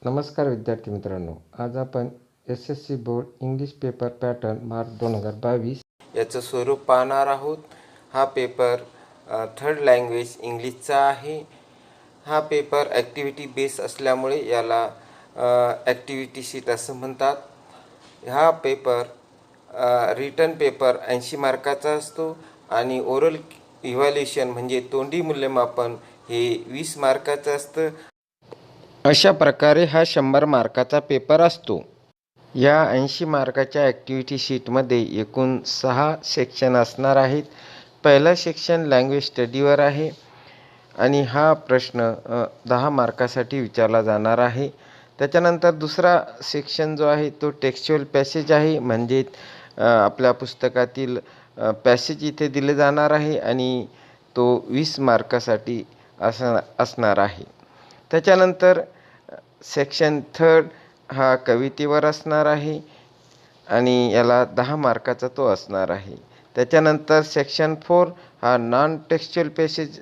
नमस्कार विद्यार्थी मित्रांनो, आज आपण SSC board English paper pattern March 2022 याचं स्वरूप पाहणार आहोत. हा पेपर थर्ड लँग्वेज इंग्लिशचा आहे. हा पेपर ॲक्टिव्हिटी बेस असल्यामुळे याला ॲक्टिव्हिटी शीट असं म्हणतात. हा पेपर रिटन पेपर 80 मार्काचा असतो आणि ओरल इव्हॅल्युएशन म्हणजे तोंडी मूल्यमापन हे 20 मार्काचं असतं. अशा प्रकारे हा 100 मार्काचा पेपर असतो. या 80 मार्काच्या ॲक्टिव्हिटी शीटमध्ये एकूण 6 सेक्शन असणार आहेत. पहिला सेक्शन लँग्वेज स्टडीवर आहे आणि हा प्रश्न 10 मार्कासाठी विचारला जाणार आहे. त्याच्यानंतर दुसरा सेक्शन जो आहे तो टेक्स्च्युअल पॅसेज आहे, म्हणजे आपल्या पुस्तकातील पॅसेज इथे दिले जाणार आहे आणि तो 20 मार्कासाठी असणार आहे. त्याच्यानंतर सेक्शन थर्ड हा कवितेवर असणार आहे आणि याला 10 मार्काचा तो असणार आहे. त्याच्यानंतर सेक्शन 4 हा नॉन टेक्स्च्युअल पॅसेज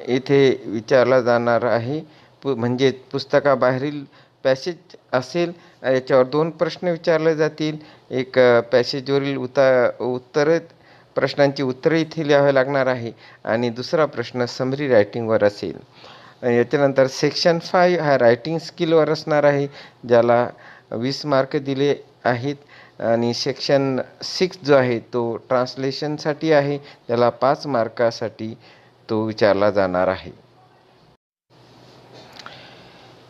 इथे विचारला जाणार आहे, म्हणजे पुस्तकाबाहेरील पॅसेज असेल. याच्यावर 2 प्रश्न विचारले जातील. एक पॅसेजवरील प्रश्नांची उत्तरे इथे लिहावे लागणार आहे आणि दुसरा प्रश्न समरी रायटिंगवर असेल. याच्यानंतर सेक्शन 5 हा रायटिंग स्किलवर असणार आहे, ज्याला 20 मार्क दिले आहेत आणि सेक्शन 6 जो आहे तो ट्रान्सलेशनसाठी आहे, त्याला 5 मार्कासाठी तो विचारला जाणार आहे.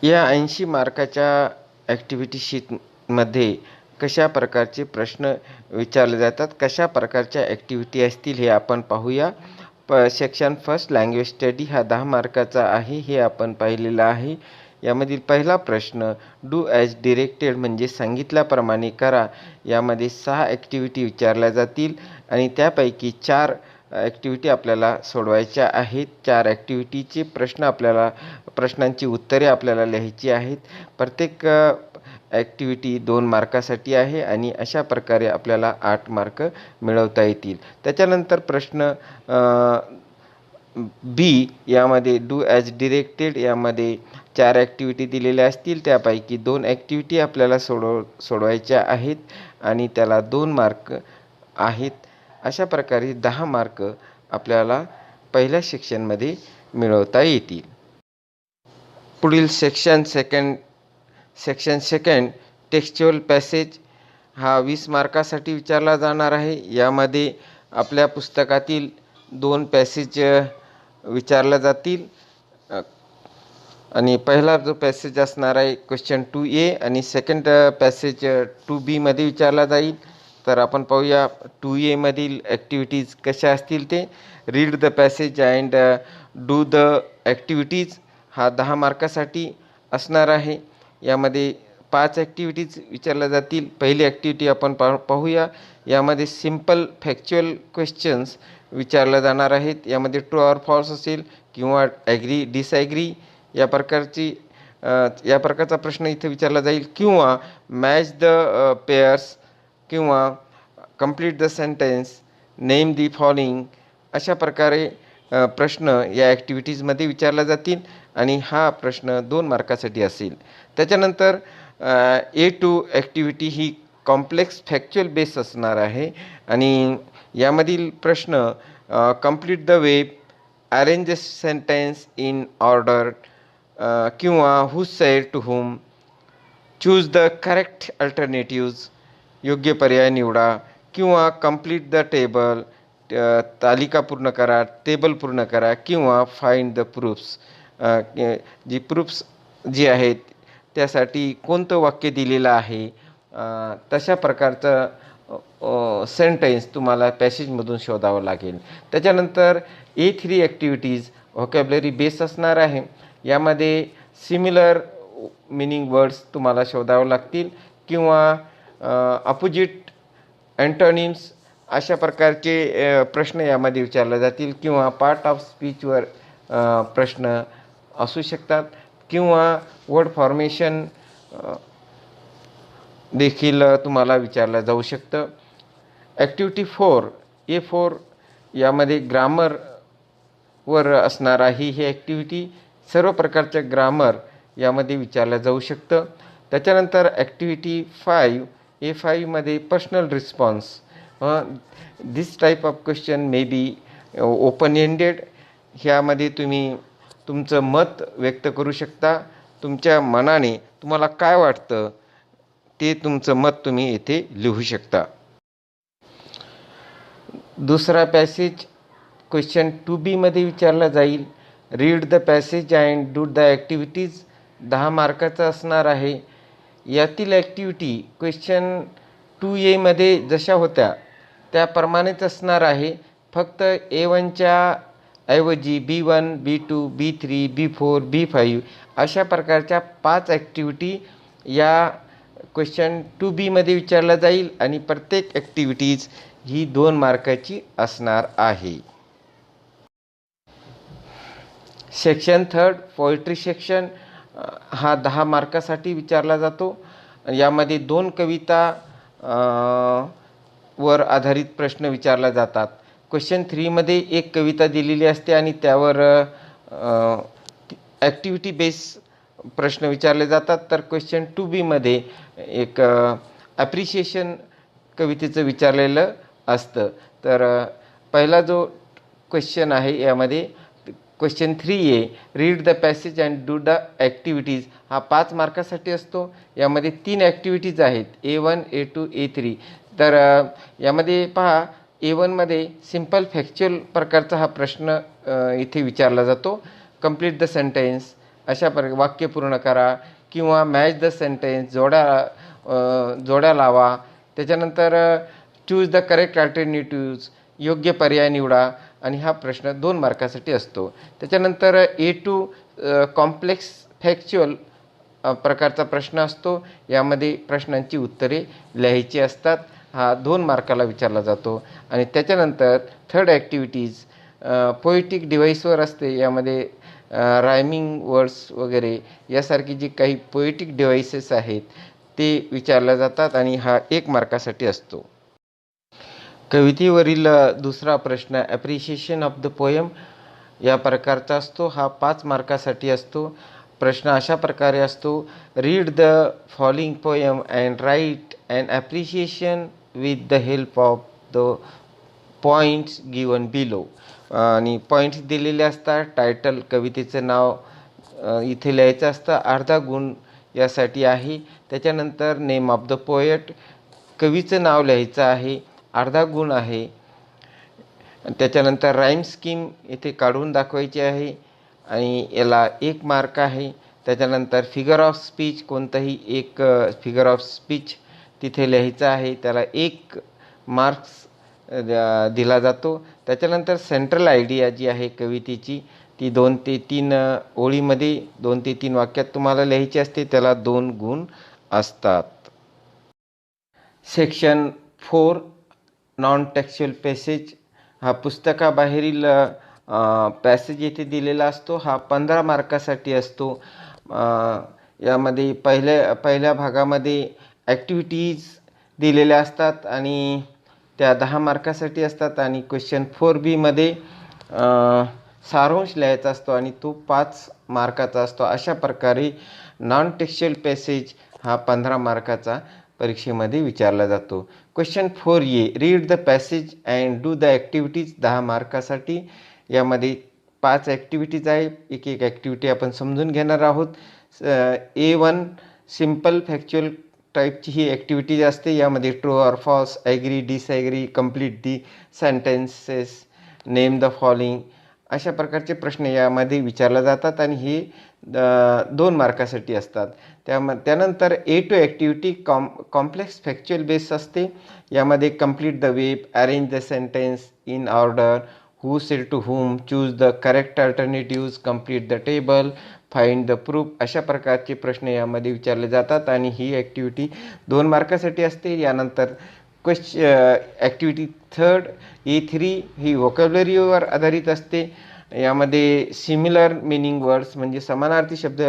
या 80 मार्काच्या ॲक्टिव्हिटी शीटमध्ये कशा प्रकारचे प्रश्न विचारले जातात, कशा प्रकारच्या ॲक्टिव्हिटी असतील हे आपण पाहूया. सेक्शन फर्स्ट लँग्वेज स्टडी हा 10 मार्काचा आहे, हे आपण पाहिलेलं आहे. यामधील पहिला प्रश्न डू ॲज डिरेक्टेड म्हणजे सांगितल्याप्रमाणे करा. यामध्ये 6 ॲक्टिव्हिटी विचारल्या जातील आणि त्यापैकी 4 ॲक्टिव्हिटी आपल्याला सोडवायच्या आहेत. 4 ॲक्टिव्हिटीचे प्रश्नांची उत्तरे आपल्याला लिहायची आहेत. प्रत्येक ॲक्टिव्हिटी 2 मार्कासाठी आहे आणि अशा प्रकारे आपल्याला 8 मार्क मिळवता येतील. त्याच्यानंतर प्रश्न बी यामध्ये डू ॲज डिरेक्टेड यामध्ये 4 ॲक्टिव्हिटी दिलेल्या असतील, त्यापैकी 2 ॲक्टिव्हिटी आपल्याला सोडवायच्या आहेत आणि त्याला 2 मार्क आहेत. अशा प्रकारे 10 मार्क आपल्याला पहिल्या सेक्शनमध्ये मिळवता येतील. पुढील सेक्शन सेकंड टेक्स्च्युअल पॅसेज हा 20 मार्कासाठी विचारला जाणार आहे. यामध्ये आपल्या पुस्तकातील 2 पॅसेज विचारल्या जातील आणि पहिला जो पॅसेज असणार आहे क्वेश्चन 2A आणि सेकंड पॅसेज 2B मध्ये विचारला जाईल. तर आपण पाहूया 2A मधील ॲक्टिव्हिटीज कशा असतील ते. Read the passage and do the activities हा 10 मार्कासाठी असणार आहे. यामध्ये 5 ॲक्टिव्हिटीज विचारल्या जातील. पहिली ॲक्टिव्हिटी आपण पाहूया. यामध्ये सिम्पल फॅक्च्युअल क्वेश्चन्स विचारल्या जाणार आहेत. यामध्ये ट्रू ऑर फॉल्स असेल किंवा ॲग्री डिसॲग्री या प्रकारचा प्रश्न इथे विचारला जाईल, किंवा मॅच द पेअर्स किंवा complete the sentence, name the following अशा प्रकारे प्रश्न या ॲक्टिव्हिटीजमध्ये विचारला जातील आणि हा प्रश्न 2 मार्कासाठी असेल. त्याच्यानंतर A2 ॲक्टिव्हिटी ही कॉम्प्लेक्स फॅक्च्युअल बेस असणार आहे आणि यामधील प्रश्न complete the web, arrange the sentence in order किंवा who said to whom, choose the correct alternatives योग्य पर्याय निवडा, किंवा कंप्लीट द टेबल तालिका पूर्ण करा, टेबल पूर्ण करा, किंवा फाइंड द प्रूफ्स प्रूफ्स जी आहेत त्यासाठी कोणतं वाक्य दिलेलं आहे तशा प्रकारचं सेंटेन्स तुम्हाला पॅसेजमधून शोधावं लागेल. त्याच्यानंतर A3 ॲक्टिव्हिटीज व्होकॅब्लरी बेस असणार आहे. यामध्ये सिमिलर मिनिंग वर्ड्स तुम्हाला शोधावं लागतील किंवा अपोजिट अँटोनिम्स अशा प्रकारचे प्रश्न यामध्ये विचारले जातील, किंवा पार्ट ऑफ स्पीचवर प्रश्न असू शकतात, किंवा वर्ड फॉर्मेशन देखील तुम्हाला विचारलं जाऊ शकतं. ॲक्टिव्हिटी 4 A4 यामध्ये ग्रामरवर असणार आहे. ही ॲक्टिव्हिटी सर्व प्रकारच्या ग्रामर यामध्ये विचारलं जाऊ शकतं. त्याच्यानंतर ॲक्टिव्हिटी 5 A5मध्ये personal response. This type of question may be open ended. ह्यामध्ये तुम्ही तुमचं मत व्यक्त करू शकता. तुमच्या मनाने तुम्हाला काय वाटतं ते तुमचं मत तुम्ही येथे लिहू शकता. दुसरा पॅसेज क्वेश्चन 2B विचारला जाईल. Read the passage and do the activities. 10 मार्काचा असणार आहे. यातील ॲक्टिव्हिटी क्वेश्चन 2A जशा होत्या त्याप्रमाणेच असणार आहे. फक्त A1च्या ऐवजी B1, B2, B3, B4, B5 अशा प्रकारच्या 5 ॲक्टिव्हिटी या क्वेश्चन 2B विचारला जाईल आणि प्रत्येक ॲक्टिव्हिटीज ही 2 मार्काची असणार आहे. सेक्शन 3 पोएट्री सेक्शन हा 10 मार्कासाठी विचारला जातो. यामध्ये 2 कविता वर आधारित प्रश्न विचारले जातात. क्वेश्चन 3 एक कविता दिलेली असते आणि त्यावर ॲक्टिव्हिटी बेस प्रश्न विचारले जातात. तर क्वेश्चन 2B एक ॲप्रिशिएशन कवितेचं विचारलेलं असतं. तर पहिला जो क्वेश्चन आहे यामध्ये question 3A read the passage and do the activities हा 5 मार्कासाठी असतो. यामध्ये 3 ॲक्टिव्हिटीज आहेत A1, A2, A3. तर यामध्ये पहा A1 सिंपल फॅक्च्युअल प्रकारचा हा प्रश्न इथे विचारला जातो. कंप्लीट द सेंटेन्स अशा वाक्य पूर्ण करा किंवा मॅच द सेंटेन्स जोड्या लावा. त्याच्यानंतर चूज द करेक्ट अल्टरनेटिव्ज योग्य पर्याय निवडा आणि हा प्रश्न 2 मार्कासाठी असतो. त्याच्यानंतर A2 कॉम्प्लेक्स फॅक्च्युअल प्रकारचा प्रश्न असतो. यामध्ये प्रश्नांची उत्तरे लिहायची असतात. हा 2 मार्काला विचारला जातो. आणि त्याच्यानंतर थर्ड ॲक्टिव्हिटीज पोएटिक डिव्हाइसवर असते. यामध्ये रायमिंग वर्ड्स वगैरे यासारखी जी काही पोएटिक डिव्हाइसेस आहेत ते विचारले जातात आणि हा 1 मार्कासाठी असतो. कवितेवरील दुसरा प्रश्न ॲप्रिशिएशन ऑफ द पोएम या प्रकारचा असतो. हा 5 मार्कासाठी असतो. प्रश्न अशा प्रकारे असतो. Read the following poem and write an appreciation with the help of the points given below. आणि पॉईंट्स दिलेले असतात. टायटल कवितेचं नाव इथे लिहायचं असतं. अर्धा गुण यासाठी आहे. त्याच्यानंतर नेम ऑफ द पोएट कवीचं नाव लिहायचं आहे. अर्धा गुण आहे. त्याच्यानंतर राईम स्कीम इथे काढून दाखवायची आहे आणि याला 1 मार्क आहे. त्याच्यानंतर फिगर ऑफ स्पीच कोणताही एक फिगर ऑफ स्पीच तिथे लिहायचं आहे. त्याला 1 मार्क्स दिला जातो. त्याच्यानंतर सेंट्रल आयडिया जी आहे कवितेची ती 2 ते 3 ओळीमध्ये 2 ते 3 वाक्यात तुम्हाला लिहायची असते. त्याला 2 गुण असतात. सेक्शन 4 नॉन टेक्स्च्युअल पॅसेज हा पुस्तकाबाहेरील पॅसेज येथे दिलेला असतो. हा 15 मार्कासाठी असतो. यामध्ये पहिल्या भागामध्ये ॲक्टिव्हिटीज दिलेल्या असतात आणि त्या 10 मार्कासाठी असतात. आणि क्वेश्चन 4B सारांश लिहायचा असतो आणि तो 5 मार्काचा असतो. अशा प्रकारे नॉन टेक्स्च्युअल पॅसेज हा 15 मार्काचा परीक्षेमध्ये विचारला जातो. Question 4A read the passage and do the activities 10 मार्कासाठी. यामध्ये 5 ॲक्टिव्हिटीज आहे. एक ॲक्टिव्हिटी आपण समजून घेणार आहोत. A1 सिंपल फॅक्च्युअल टाईपची ही ॲक्टिव्हिटी असते. यामध्ये true or false, agree, disagree, complete the sentences, name the following अशा प्रकारचे प्रश्न यामध्ये विचारले जातात आणि हे 2 मार्कासाठी असतात. त्यानंतर A2 activity complex factual base असते. यामध्ये complete the web, arrange the sentence in order, who said to whom, choose the correct alternatives, complete the table, find the proof अशा प्रकारचे प्रश्न यामध्ये विचारले जातात आणि ही ॲक्टिव्हिटी 2 मार्कासाठी असते. यानंतर ॲक्टिव्हिटी 3 A3 ही व्होकॅब्युलरीवर आधारित असते. यामध्ये सिमिलर मिनिंग वर्ड्स म्हणजे समानार्थी शब्द,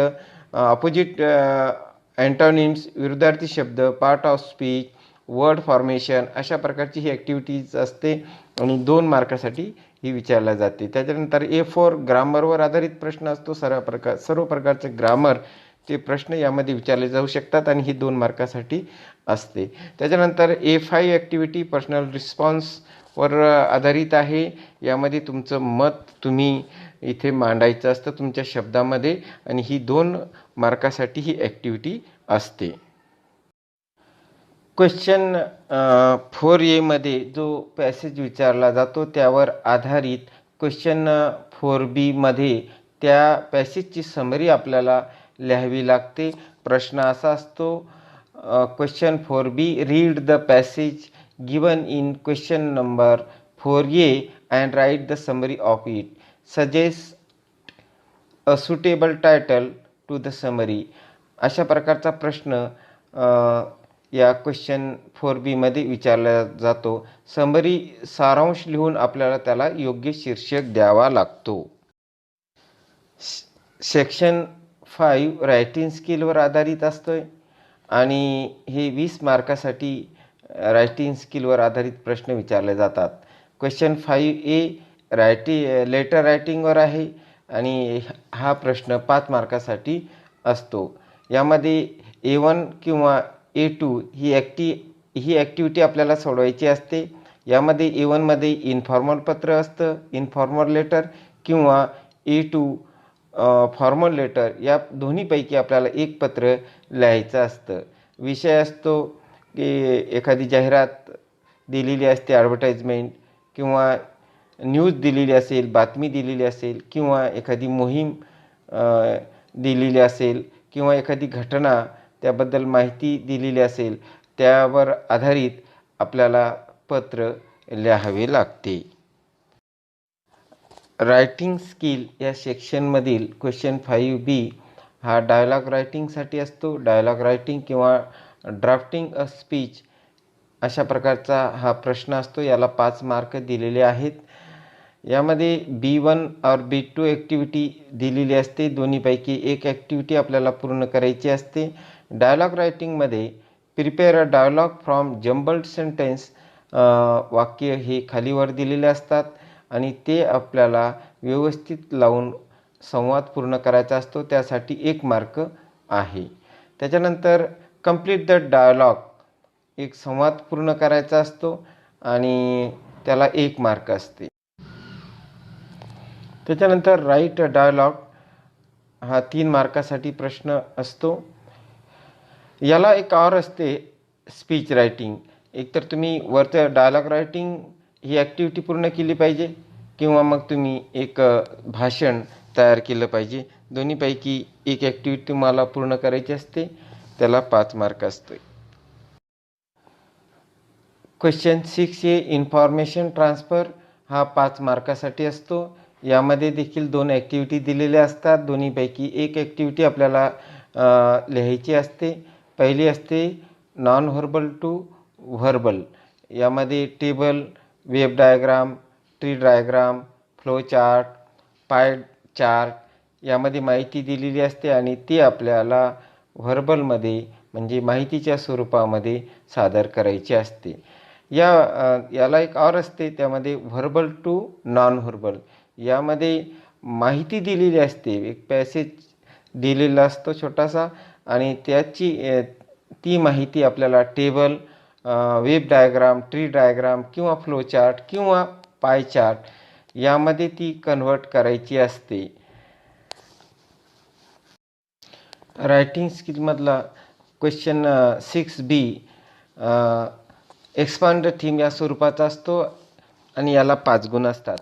अपोजिट अँटोनिम्स विरुद्धार्थी शब्द, part of speech, word formation अशा प्रकारची ही ॲक्टिव्हिटीज असते आणि 2 मार्कासाठी ही विचारल्या जाते. त्याच्यानंतर A4 ग्रामरवर आधारित प्रश्न असतो. सर्व प्रकारचे ग्रामर ते प्रश्न यामध्ये विचारले जाऊ शकतात आणि ही 2 मार्कासाठी असते. त्याच्यानंतर A5 ॲक्टिव्हिटी पर्सनल रिस्पॉन्सवर आधारित आहे. यामध्ये तुमचं मत तुम्ही इथे मांडायचं असतं तुमच्या शब्दामध्ये आणि ही 2 मार्कासाठी ही ॲक्टिव्हिटी असते. क्वेश्चन 4A मध्ये जो पॅसेज विचारला जातो त्यावर आधारित क्वेश्चन 4B मध्ये त्या पॅसेजची समरी आपल्याला लिहावी लागते. प्रश्न असा असतो, question 4B, read the passage given in question number 4A and write the summary of it. Suggest a suitable title to the summary. अशा प्रकारचा प्रश्न या क्वेश्चन 4B मध्ये विचारला जातो. समरी सारांश लिहून आपल्याला त्याला योग्य शीर्षक द्यावा लागतो. सेक्शन 5 रायटिंग स्किलवर आधारित असतोय आणि हे 20 मार्कासाठी रायटिंग स्किलवर आधारित प्रश्न विचारले जातात. क्वेश्चन 5A लेटर रायटिंगवर आहे आणि हा प्रश्न 5 मार्कासाठी असतो. यामध्ये A1 किंवा A2 ही ॲक्टिव्हिटी आपल्याला सोडवायची असते. यामध्ये A1 मध्ये इन्फॉर्मल पत्र असतं, इन्फॉर्मल लेटर, किंवा A2 फॉर्मल लेटर. या दोन्हीपैकी आपल्याला एक पत्र लिहायचं असतं. विषय असतो की एखादी जाहिरात दिलेली असते, ॲडव्हर्टाइजमेंट, किंवा न्यूज दिलेली असेल, बातमी दिलेली असेल, किंवा एखादी मोहीम दिलेली असेल, किंवा एखादी घटना त्याबद्दल माहिती दिलेली असेल, त्यावर आधारित आपल्याला पत्र लिहावे लागते. रायटिंग स्किल या सेक्शनमधील क्वेश्चन 5B हा डायलॉग रायटिंगसाठी असतो. डायलॉग रायटिंग किंवा ड्राफ्टिंग अ स्पीच अशा प्रकारचा हा प्रश्न असतो. याला 5 मार्क दिलेले आहेत. यामध्ये B1 और B2 ॲक्टिव्हिटी दिलेली असते. दोन्हीपैकी एक ॲक्टिव्हिटी आपल्याला पूर्ण करायची असते. डायलॉग रायटिंगमध्ये prepare a dialogue from jumbled sentence. वाक्य हे खालीवर दिलेले असतात आणि ते आपल्याला व्यवस्थित लावून संवाद पूर्ण करायचा असतो. त्यासाठी 1 मार्क आहे. त्याच्यानंतर कंप्लीट द डायलॉग, एक संवाद पूर्ण करायचा असतो आणि त्याला 1 मार्क असते. त्याच्यानंतर राईट अ डायलॉग हा 3 मार्कासाठी प्रश्न असतो. याला एक और असते स्पीच रायटिंग. एकतर तुम्ही वरचं डायलॉग रायटिंग ही ॲक्टिव्हिटी पूर्ण केली पाहिजे किंवा मग तुम्ही एक भाषण तयार केलं पाहिजे. दोन्हीपैकी एक ॲक्टिव्हिटी तुम्हाला पूर्ण करायची असते. त्याला 5 मार्क असतो. क्वेश्चन 6A इन्फॉर्मेशन ट्रान्सफर हा 5 मार्कासाठी असतो. यामध्ये देखील 2 ॲक्टिव्हिटी दिलेल्या असतात. दोन्हीपैकी एक ॲक्टिव्हिटी आपल्याला लिहायची असते. पहिली असते नॉन व्हर्बल टू व्हर्बल. यामध्ये table, web diagram, tree diagram, flow chart, पाय चार्ट यामध्ये माहिती दिलेली असते आणि ती आपल्याला व्हर्बलमध्ये म्हणजे माहितीच्या स्वरूपामध्ये सादर करायची असते. याला एक और असते, त्यामध्ये व्हर्बल टू नॉन व्हर्बल. यामध्ये माहिती दिलेली असते, एक पॅसेज दिलेला असतो छोटासा आणि ती माहिती आपल्याला table, web diagram, tree diagram किंवा फ्लो चार्ट किंवा पाय चार्ट यामध्ये ती कन्व्हर्ट करायची असते. रायटिंग स्किलमधला question 6B expand the theme या स्वरूपाचा असतो आणि याला 5 गुण असतात.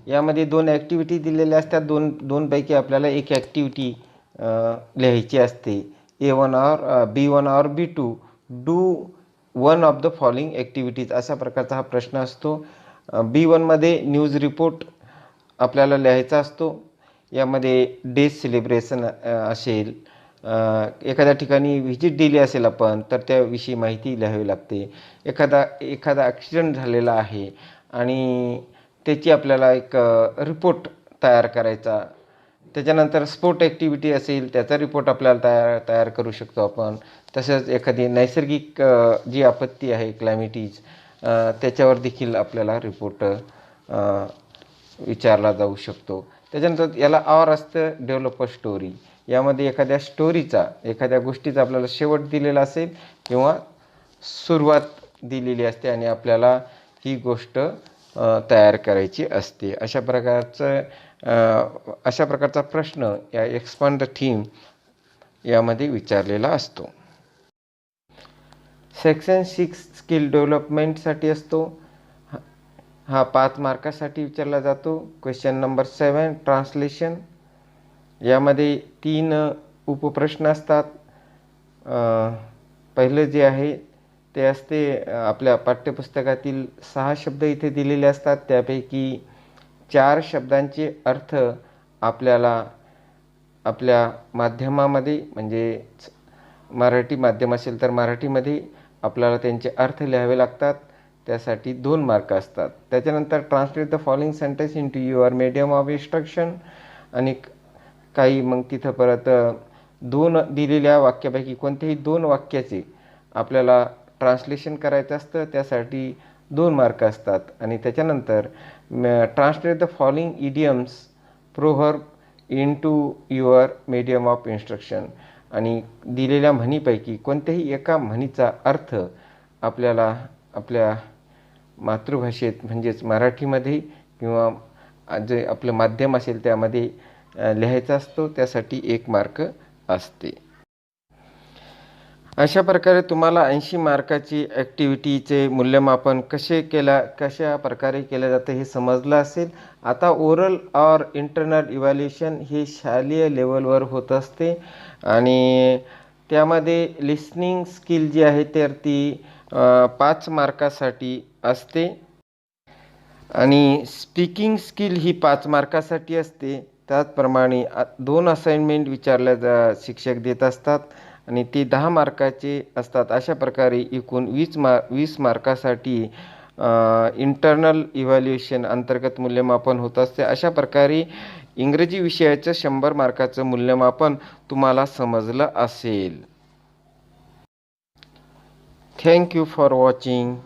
यामध्ये 2 ॲक्टिव्हिटी दिलेल्या असतात. दोनपैकी आपल्याला एक ॲक्टिव्हिटी लिहायची असते. A1 और B1 और B2 do one of the following activities अशा प्रकारचा हा प्रश्न असतो. B1 मध्ये न्यूज रिपोर्ट आपल्याला लिहायचा असतो. यामध्ये डे सेलिब्रेशन असेल, एखाद्या ठिकाणी व्हिजिट दिली असेल आपण तर त्याविषयी माहिती लिहावी लागते. एखादा ॲक्सिडेंट झालेला आहे आणि त्याची आपल्याला एक रिपोर्ट तयार करायचा. त्याच्यानंतर स्पोर्ट ॲक्टिव्हिटी असेल त्याचा रिपोर्ट आपल्याला तयार करू शकतो आपण. तसंच एखादी नैसर्गिक जी आपत्ती आहे क्लायमेटीज त्याच्यावर देखील आपल्याला रिपोर्ट विचारला जाऊ शकतो. त्याच्यानंतर याला और असतं डेव्हलप अ स्टोरी. यामध्ये एखाद्या स्टोरीचा, एखाद्या गोष्टीचा आपल्याला शेवट दिलेला असेल किंवा सुरुवात दिलेली असते आणि आपल्याला ही गोष्ट तयार करायची असते. अशा प्रकारचा प्रश्न या एक्सपांड द थीम यामध्ये विचारलेला असतो. सेक्शन 6 स्किल डेव्हलपमेंटसाठी असतो. हा 5 मार्कासाठी विचारला जातो. Question number 7 translation. यामध्ये 3 उपप्रश्न असतात. पहिलं जे आहे ते असते आपल्या पाठ्यपुस्तकातील 6 शब्द इथे दिलेले असतात. त्यापैकी 4 शब्दांचे अर्थ आपल्याला आपल्या माध्यमामध्ये, म्हणजे मराठी माध्यम असेल तर मराठीमध्ये आपल्याला त्यांचे अर्थ लिहावे लागतात. त्यासाठी 2 मार्क असतात. त्याच्यानंतर translate the following sentence into your medium of instruction. आणि काही मग तिथं परत 2 दिलेल्या वाक्यापैकी कोणत्याही 2 वाक्याचे आपल्याला ट्रान्सलेशन करायचं असतं. त्यासाठी 2 मार्क असतात. आणि त्याच्यानंतर translate the following idioms proverb into your medium of instruction. आणि दिलेल्या म्हणीपैकी कोणत्याही एका म्हणीचा अर्थ आपल्याला आपल्या मातृभाषेत म्हणजेच मराठीमध्ये किंवा जे आपलं माध्यम असेल त्यामध्ये लिहायचा असतो. त्यासाठी 1 मार्क असते. अशा प्रकारे तुम्हाला 80 मार्काची ॲक्टिव्हिटीचे मूल्यमापन कशा प्रकारे केलं जातं हे समजलं असेल. आता ओरल ऑर इंटरनल इव्हॅल्युएशन हे शालेय लेवलवर होत असते आणि त्यामध्ये लिसनिंग स्किल जी आहे तर ती 5 मार्कासाठी असते आणि स्पीकिंग स्किल ही 5 मार्कासाठी असते. त्याचप्रमाणे 2 असाइनमेंट शिक्षक देत असतात आणि ते 10 मार्काचे असतात. अशा प्रकारे एकूण 20 मार्कासाठी इंटरनल इव्हॅल्युएशन अंतर्गत मूल्यमापन होत असते. अशा प्रकारे इंग्रजी विषयाचं 100 मार्काचं मूल्यमापन तुम्हाला समजलं असेल. Thank you for watching.